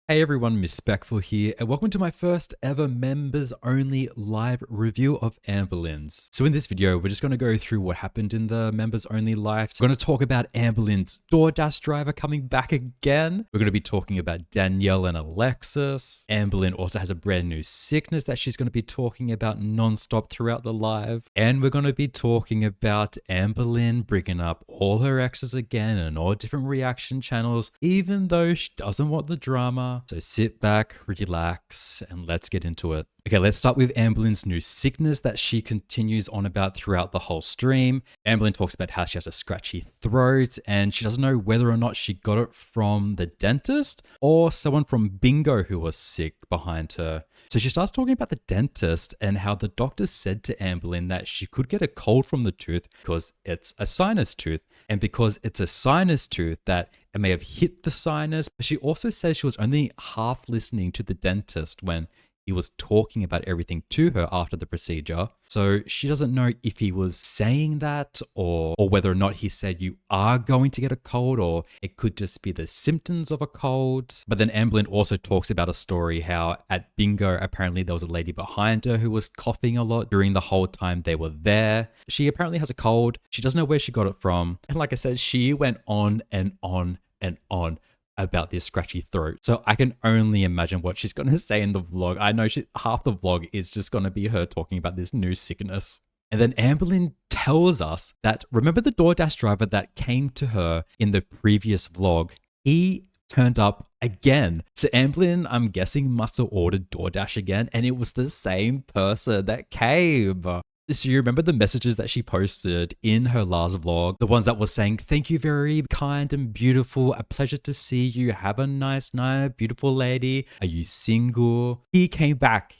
Hey everyone, Miss Speckful here, and welcome to my first ever members only live review of Amberlynn's. So in this video, we're just going to go through what happened in the members only live. So we're going to talk about Amberlynn's DoorDash driver coming back again. We're going to be talking about Danielle and Alexis. Amberlynn also has a brand new sickness that she's going to be talking about non-stop throughout the live. And we're going to be talking about Amberlynn bringing up all her exes again and all different reaction channels, even though she doesn't want the drama. So sit back, relax, and let's get into it. Okay, let's start with Amberlynn's new sickness that she continues on about throughout the whole stream. Amberlynn talks about how she has a scratchy throat and she doesn't know whether or not she got it from the dentist or someone from Bingo who was sick behind her. So she starts talking about the dentist and how the doctor said to Amberlynn that she could get a cold from the tooth because it's a sinus tooth. And because it's a sinus tooth, that it may have hit the sinus. But she also says she was only half listening to the dentist when he was talking about everything to her after the procedure. So she doesn't know if he was saying that or whether or not he said you are going to get a cold, or it could just be the symptoms of a cold. But then Amberlynn also talks about a story how at Bingo, apparently there was a lady behind her who was coughing a lot during the whole time they were there. She apparently has a cold. She doesn't know where she got it from. And like I said, she went on and on and on about this scratchy throat. So I can only imagine what she's going to say in the vlog. I know half the vlog is just going to be her talking about this new sickness. And then Amberlynn tells us that, remember the DoorDash driver that came to her in the previous vlog? He turned up again. So Amberlynn, I'm guessing, must have ordered DoorDash again, and it was the same person that came. So you remember the messages that she posted in her last vlog? The ones that were saying, thank you, very kind and beautiful. A pleasure to see you. Have a nice night, beautiful lady. Are you single? He came back.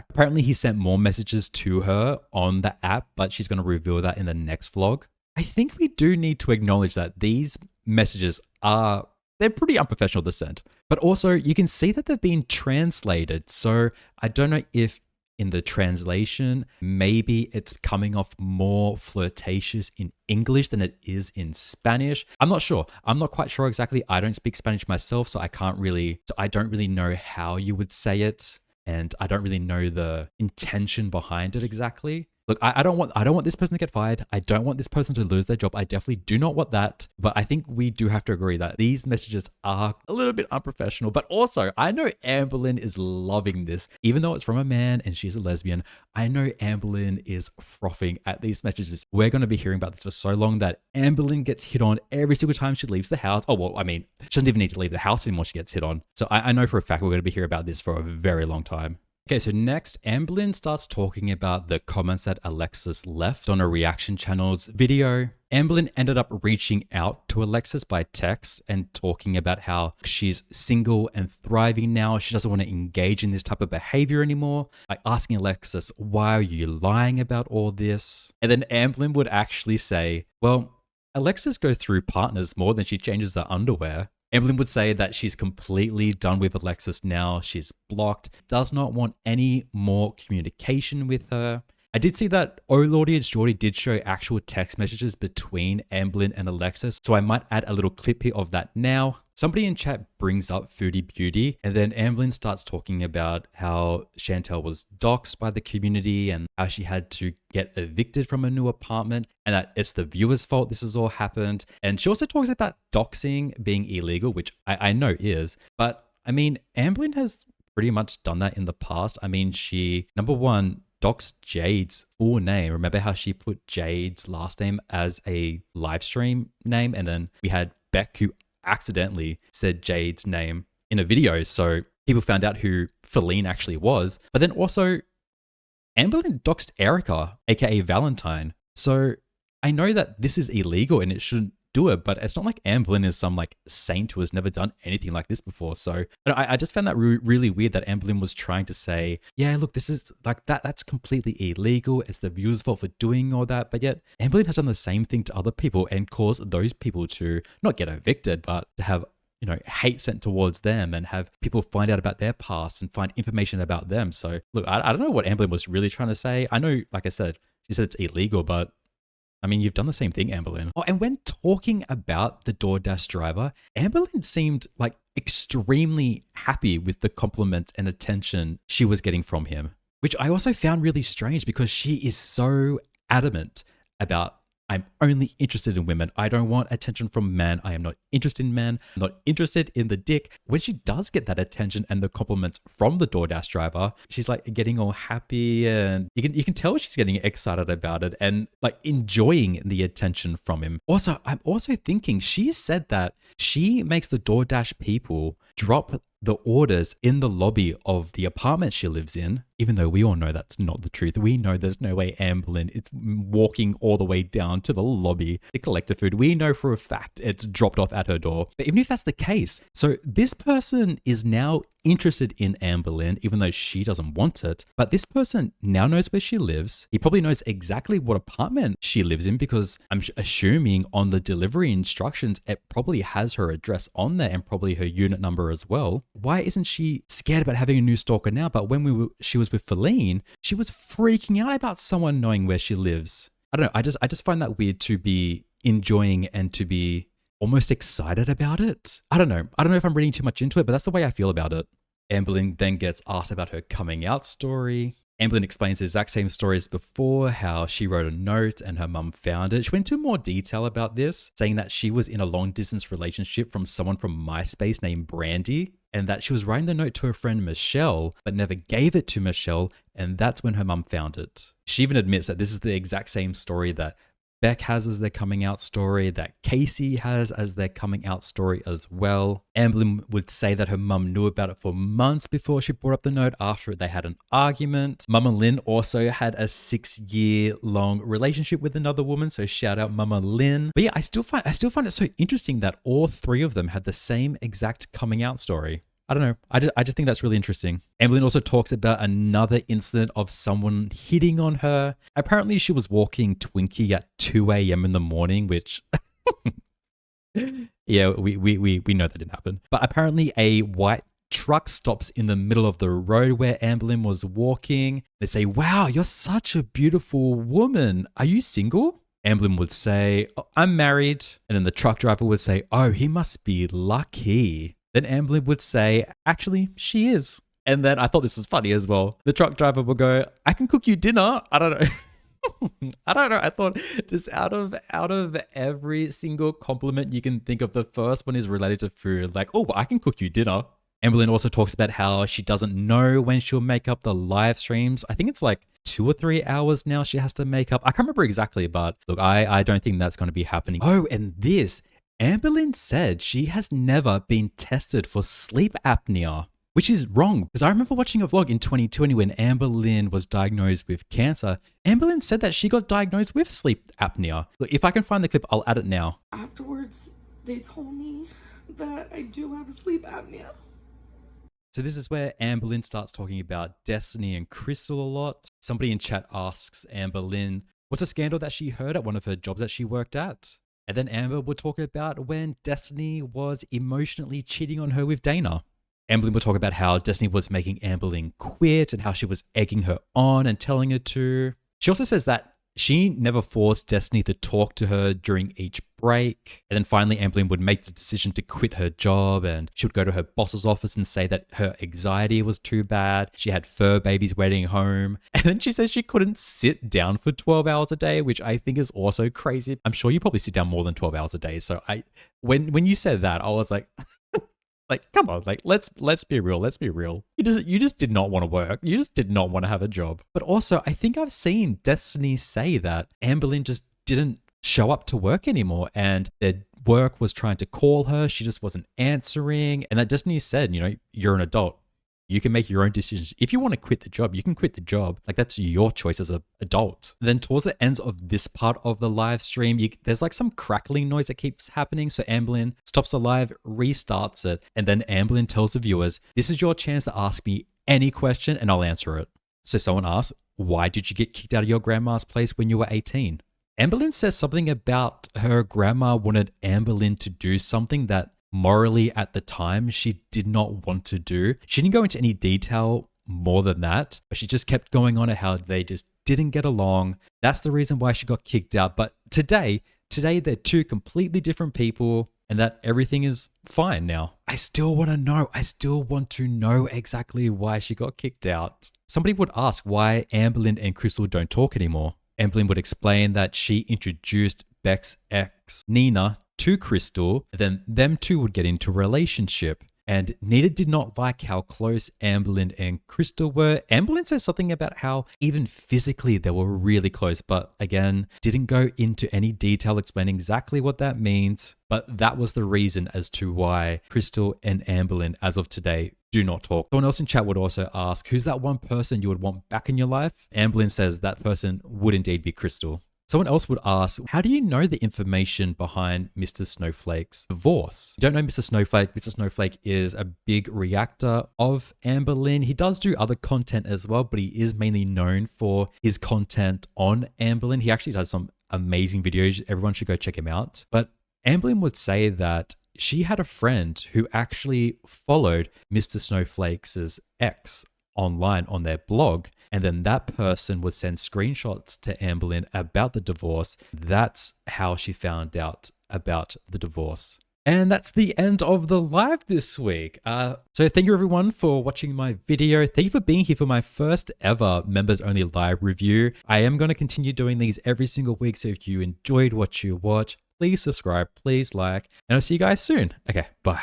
Apparently he sent more messages to her on the app, but she's going to reveal that in the next vlog. I think we do need to acknowledge that these messages they're pretty unprofessional to send. But also you can see that they've been translated. So I don't know if in the translation, maybe it's coming off more flirtatious in English than it is in Spanish. I'm not sure. I'm not quite sure exactly. I don't speak Spanish myself, so I don't really know how you would say it. And I don't really know the intention behind it exactly. Look, I don't want this person to get fired. I don't want this person to lose their job. I definitely do not want that. But I think we do have to agree that these messages are a little bit unprofessional. But also, I know Amberlynn is loving this. Even though it's from a man and she's a lesbian, I know Amberlynn is frothing at these messages. We're going to be hearing about this for so long that Amberlynn gets hit on every single time she leaves the house. Oh, well, I mean, she doesn't even need to leave the house anymore. She gets hit on. So I know for a fact we're going to be hearing about this for a very long time. Okay, so next, Amberlynn starts talking about the comments that Alexis left on a reaction channel's video. Amberlynn ended up reaching out to Alexis by text and talking about how she's single and thriving now. She doesn't want to engage in this type of behavior anymore. By asking Alexis, why are you lying about all this? And then Amberlynn would actually say, well, Alexis goes through partners more than she changes her underwear. Amberlynn would say that she's completely done with Alexis now. She's blocked, does not want any more communication with her. I did see that O'Lordiance Geordie did show actual text messages between Amberlynn and Alexis, so I might add a little clip here of that now. Somebody in chat brings up Foodie Beauty, and then Amberlynn starts talking about how Chantel was doxxed by the community and how she had to get evicted from a new apartment, and that it's the viewer's fault this has all happened. And she also talks about doxing being illegal, which I know is, but I mean, Amberlynn has pretty much done that in the past. I mean, she, number one, doxed Jade's full name. Remember how she put Jade's last name as a live stream name, and then we had Beck who accidentally said Jade's name in a video, so people found out who Feline actually was. But then also, Amberlynn doxed Erica, aka Valentine. So I know that this is illegal and it shouldn't do it, but it's not like Amberlynn is some like saint who has never done anything like this before. So I just found that really weird that Amberlynn was trying to say, yeah, look, this is like that's completely illegal. It's the viewer's fault for doing all that. But yet Amberlynn has done the same thing to other people and caused those people to not get evicted, but to have, you know, hate sent towards them and have people find out about their past and find information about them. So look, I don't know what Amberlynn was really trying to say. I know, like I said, she said it's illegal, but I mean, you've done the same thing, Amberlynn. Oh, and when talking about the DoorDash driver, Amberlynn seemed like extremely happy with the compliments and attention she was getting from him, which I also found really strange because she is so adamant about, I'm only interested in women. I don't want attention from men. I am not interested in men. I'm not interested in the dick. When she does get that attention and the compliments from the DoorDash driver, she's like getting all happy, and you can tell she's getting excited about it and like enjoying the attention from him. Also, I'm also thinking she said that she makes the DoorDash people drop the orders in the lobby of the apartment she lives in, even though we all know that's not the truth. We know there's no way Amberlynn is walking all the way down to the lobby to collect her food. We know for a fact it's dropped off at her door. But even if that's the case, so this person is now interested in Amberlynn, even though she doesn't want it. But this person now knows where she lives. He probably knows exactly what apartment she lives in because I'm assuming on the delivery instructions, it probably has her address on there and probably her unit number as well. Why isn't she scared about having a new stalker now? But when she was with Feline, she was freaking out about someone knowing where she lives. I don't know. I just find that weird to be enjoying and to be almost excited about it. I don't know. I don't know if I'm reading too much into it, but that's the way I feel about it. Amberlynn then gets asked about her coming out story. Amberlynn explains the exact same story as before, how she wrote a note and her mum found it. She went into more detail about this, saying that she was in a long distance relationship from someone from MySpace named Brandy, and that she was writing the note to her friend Michelle, but never gave it to Michelle, and that's when her mum found it. She even admits that this is the exact same story that Beck has as their coming out story, that Casey has as their coming out story as well. Amberlynn would say that her mum knew about it for months before she brought up the note after they had an argument. Mama Lynn also had a 6-year-long relationship with another woman, so shout out Mama Lynn. But yeah, I still find it so interesting that all three of them had the same exact coming out story. I don't know. I just think that's really interesting. Amberlynn also talks about another incident of someone hitting on her. Apparently, she was walking Twinkie at 2 a.m. in the morning, which, yeah, we know that didn't happen. But apparently, a white truck stops in the middle of the road where Amberlynn was walking. They say, "Wow, you're such a beautiful woman. Are you single?" Amberlynn would say, "Oh, I'm married." And then the truck driver would say, "Oh, he must be lucky." Then Amberlynn would say, "Actually, she is." And then I thought this was funny as well. The truck driver would go, "I can cook you dinner." I don't know. I don't know. I thought just out of every single compliment you can think of, the first one is related to food. Like, "Oh, well, I can cook you dinner." Amberlynn also talks about how she doesn't know when she'll make up the live streams. I think it's like 2 or 3 hours now she has to make up. I can't remember exactly, but look, I don't think that's going to be happening. Oh, and this, Amberlynn said she has never been tested for sleep apnea, which is wrong because I remember watching a vlog in 2020 when Amberlynn was diagnosed with cancer. Amberlynn said that she got diagnosed with sleep apnea. Look, if I can find the clip, I'll add it now. Afterwards, they told me that I do have sleep apnea. So this is where Amberlynn starts talking about Destiny and Crystal a lot. Somebody in chat asks Amberlynn, what's a scandal that she heard at one of her jobs that she worked at? And then Amber would talk about when Destiny was emotionally cheating on her with Dana. Amberlynn would talk about how Destiny was making Amberlynn quit and how she was egging her on and telling her to. She also says that she never forced Destiny to talk to her during each break. And then finally, Amberlynn would make the decision to quit her job and she would go to her boss's office and say that her anxiety was too bad. She had fur babies waiting home. And then she says she couldn't sit down for 12 hours a day, which I think is also crazy. I'm sure you probably sit down more than 12 hours a day. So when you said that, I was like, like, come on, like, let's be real. Let's be real. You just did not want to work. You just did not want to have a job. But also, I think I've seen Destiny say that Amberlynn just didn't show up to work anymore and their work was trying to call her. She just wasn't answering. And that Destiny said, you know, you're an adult. You can make your own decisions. If you want to quit the job, you can quit the job. Like, that's your choice as an adult. Then towards the ends of this part of the live stream, there's like some crackling noise that keeps happening. So Amberlynn stops the live, restarts it. And then Amberlynn tells the viewers, this is your chance to ask me any question and I'll answer it. So someone asks, why did you get kicked out of your grandma's place when you were 18? Amberlynn says something about her grandma wanted Amberlynn to do something that morally at the time she did not want to do. She didn't go into any detail more than that, but she just kept going on at how they just didn't get along. That's the reason why she got kicked out. But today they're two completely different people and that everything is fine now. I still want to know. I still want to know exactly why she got kicked out. Somebody would ask why Amberlynn and Crystal don't talk anymore. Amberlynn would explain that she introduced Beck's ex, Nina, to Crystal, and then them two would get into a relationship. And Nina did not like how close Amberlynn and Crystal were. Amberlynn says something about how even physically they were really close, but again, didn't go into any detail explaining exactly what that means. But that was the reason as to why Crystal and Amberlynn, as of today, do not talk. Someone else in chat would also ask, who's that one person you would want back in your life? Amberlynn says that person would indeed be Crystal. Someone else would ask, how do you know the information behind Mr. Snowflake's divorce? You don't know Mr. Snowflake. Mr. Snowflake is a big reactor of Amberlynn. He does do other content as well, but he is mainly known for his content on Amberlynn. He actually does some amazing videos. Everyone should go check him out. But Amberlynn would say that she had a friend who actually followed Mr. Snowflake's ex online on their blog. And then that person would send screenshots to Amberlynn about the divorce. That's how she found out about the divorce. And that's the end of the live this week. So thank you everyone for watching my video. Thank you for being here for my first ever members only live review. I am going to continue doing these every single week. So if you enjoyed what you watch, please subscribe, please like, and I'll see you guys soon. Okay, bye.